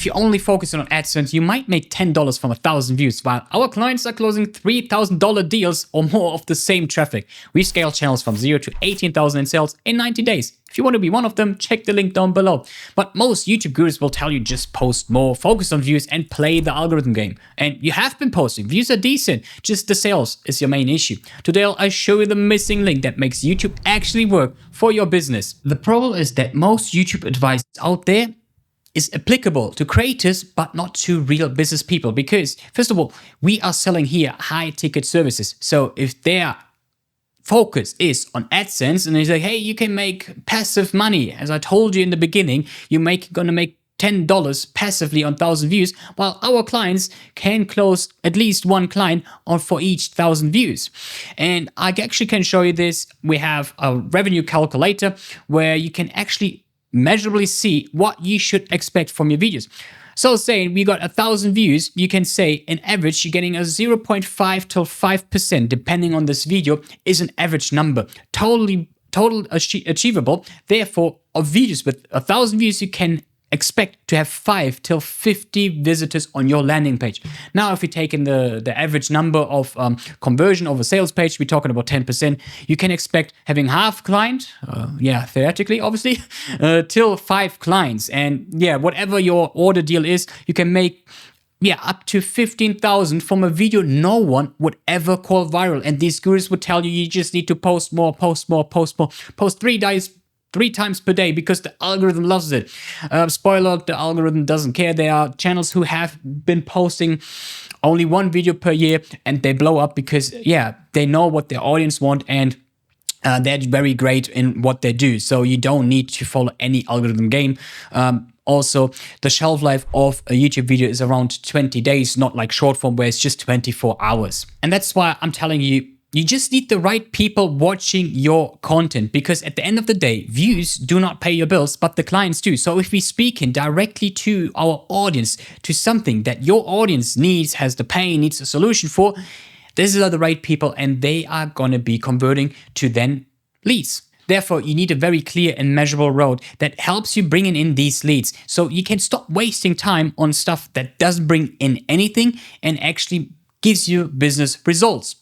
if you only focus on AdSense, you might make $10 from 1,000 views, while our clients are closing $3,000 deals or more of the same traffic. We scale channels from 0 to 18,000 in sales in 90 days. If you want to be one of them, check the link down below. But most YouTube gurus will tell you just post more, focus on views, and play the algorithm game. And you have been posting. Views are decent, just the sales is your main issue. Today I'll show you the missing link that makes YouTube actually work for your business. The problem is that most YouTube advice out there is applicable to creators but not to real business people, because first of all, we are selling here high ticket services. So if their focus is on AdSense and they say, hey, you can make passive money, as I told you in the beginning, you're gonna make $10 passively on 1,000 views, while our clients can close at least one client for each 1,000 views. And I actually can show you this. We have a revenue calculator where you can actually measurably see what you should expect from your videos. So saying we got 1,000 views, you can say in average you're getting a 0.5 to 5%, depending on this video, is an average number. Totally achievable. Therefore, of videos with 1,000 views, you can expect to have 5 till 50 visitors on your landing page. Now, if we take in the average number of conversion of a sales page, we're talking about 10%. You can expect having half client, theoretically, obviously, till 5 clients. And yeah, whatever your order deal is, you can make up to 15,000 from a video no one would ever call viral. And these gurus would tell you just need to post more, post 3 times per day because the algorithm loves it. Spoiler, the algorithm doesn't care. There are channels who have been posting only 1 video per year and they blow up because, they know what their audience want and they're very great in what they do. So you don't need to follow any algorithm game. Also, the shelf life of a YouTube video is around 20 days, not like short form where it's just 24 hours. And that's why I'm telling you, you just need the right people watching your content, because at the end of the day, views do not pay your bills, but the clients do. So if we speak in directly to our audience, to something that your audience needs, has the pain, needs a solution for, these are the right people and they are going to be converting to then leads. Therefore, you need a very clear and measurable road that helps you bringing in these leads. So you can stop wasting time on stuff that doesn't bring in anything and actually gives you business results.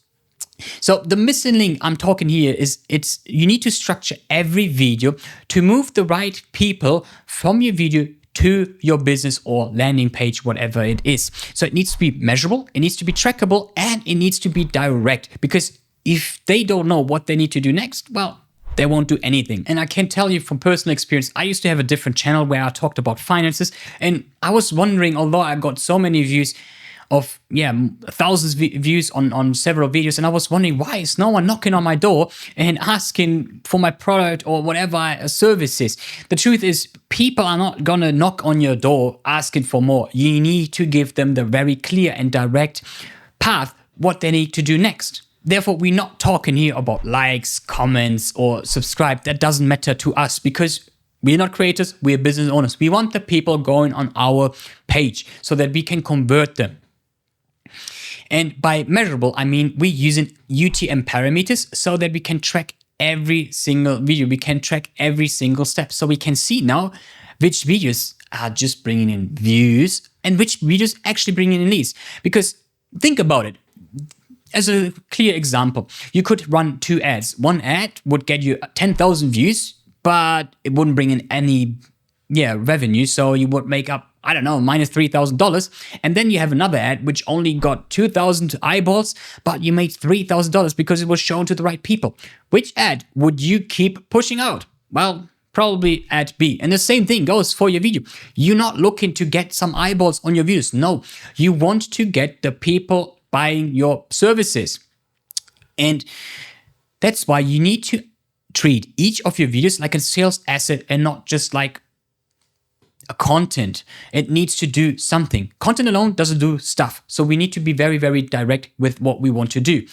So the missing link I'm talking here is you need to structure every video to move the right people from your video to your business or landing page, whatever it is. So it needs to be measurable, it needs to be trackable, and it needs to be direct, because if they don't know what they need to do next, well, they won't do anything. And I can tell you from personal experience, I used to have a different channel where I talked about finances, and I was wondering, although I got so many views of thousands of views on several videos, and I was wondering, why is no one knocking on my door and asking for my product or whatever service is? The truth is, people are not gonna knock on your door asking for more. You need to give them the very clear and direct path what they need to do next. Therefore, we're not talking here about likes, comments, or subscribe. That doesn't matter to us, because we're not creators, we're business owners. We want the people going on our page so that we can convert them. And by measurable, I mean we're using UTM parameters so that we can track every single video. We can track every single step. So we can see now which videos are just bringing in views and which videos actually bringing in leads. Because think about it. As a clear example, you could run 2 ads. One ad would get you 10,000 views, but it wouldn't bring in any revenue. So you would make up, I don't know, minus $3,000. And then you have another ad which only got 2,000 eyeballs, but you made $3,000 because it was shown to the right people. Which ad would you keep pushing out? Well, probably ad B. And the same thing goes for your video. You're not looking to get some eyeballs on your videos. No, you want to get the people buying your services. And that's why you need to treat each of your videos like a sales asset and not just like a content. It needs to do something. Content alone doesn't do stuff. So we need to be very, very direct with what we want to do.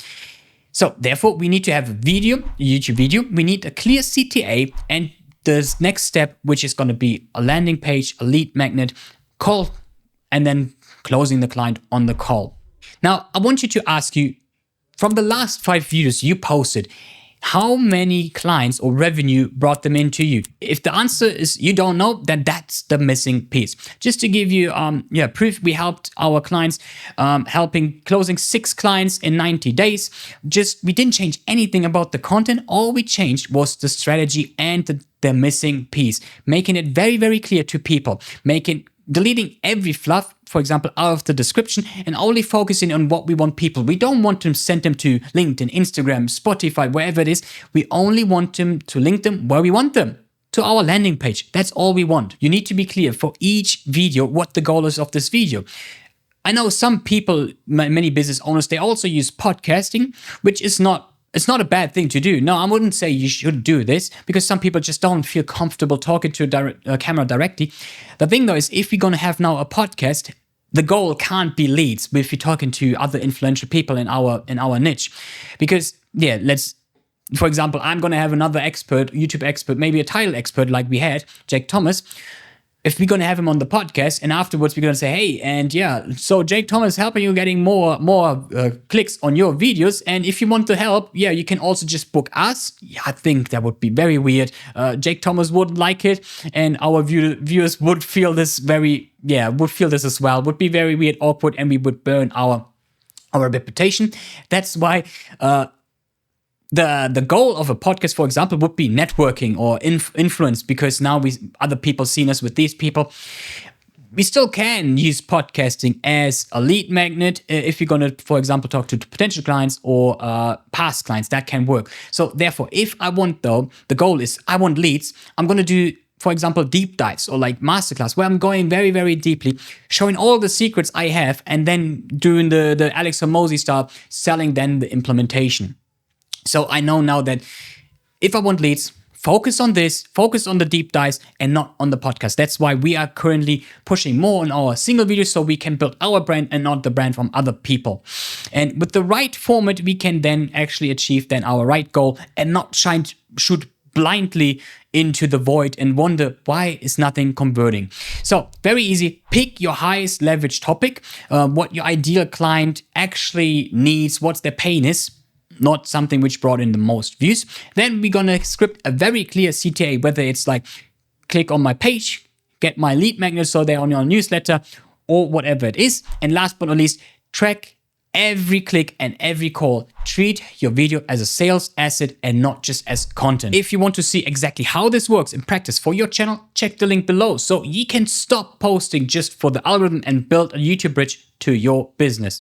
So therefore, we need to have a video, a YouTube video. We need a clear CTA, and the next step, which is going to be a landing page, a lead magnet, call, and then closing the client on the call. Now, I want you to ask you, from the last 5 videos you posted, How many clients or revenue brought them into you? If the answer is you don't know, then that's the missing piece. Just to give you proof, we helped our clients, helping closing 6 clients in 90 days. We didn't change anything about the content. All we changed was the strategy and the missing piece, making it very, very clear to people, deleting every fluff, for example, out of the description, and only focusing on what we want people. We don't want to send them to LinkedIn, Instagram, Spotify, wherever it is. We only want them to link them where we want them, to our landing page. That's all we want. You need to be clear for each video what the goal is of this video. I know some people, many business owners, they also use podcasting, which is it's not a bad thing to do. No, I wouldn't say you should do this, because some people just don't feel comfortable talking to a camera directly. The thing though is, if we're going to have now a podcast, the goal can't be leads if we're talking to other influential people in our niche. Because for example, I'm going to have another expert, YouTube expert, maybe a title expert like we had, Jake Thomas. If we're going to have him on the podcast, and afterwards we're going to say, hey, and so Jake Thomas helping you getting more clicks on your videos. And if you want the help, you can also just book us. I think that would be very weird. Jake Thomas wouldn't like it, and our viewers would feel this as well. Would be very weird, awkward, and we would burn our reputation. That's why the goal of a podcast, for example, would be networking or influence, because now other people seen us with these people. We still can use podcasting as a lead magnet if you're going to, for example, talk to potential clients or past clients. That can work. So therefore, the goal is I want leads, I'm going to do, for example, deep dives or like masterclass, where I'm going very, very deeply, showing all the secrets I have, and then doing the Alex Hormozi style, selling then the implementation. So I know now that if I want leads, focus on the deep dives and not on the podcast. That's why we are currently pushing more on our single videos, so we can build our brand and not the brand from other people. And with the right format, we can then actually achieve then our right goal and not shoot blindly into the void and wonder why is nothing converting. So very easy. Pick your highest leverage topic, what your ideal client actually needs, what their pain is. Not something which brought in the most views. Then we're gonna script a very clear CTA, whether it's like click on my page, get my lead magnet so they're on your newsletter, or whatever it is. And last but not least, track every click and every call. Treat your video as a sales asset and not just as content. If you want to see exactly how this works in practice for your channel, check the link below so you can stop posting just for the algorithm and build a YouTube bridge to your business.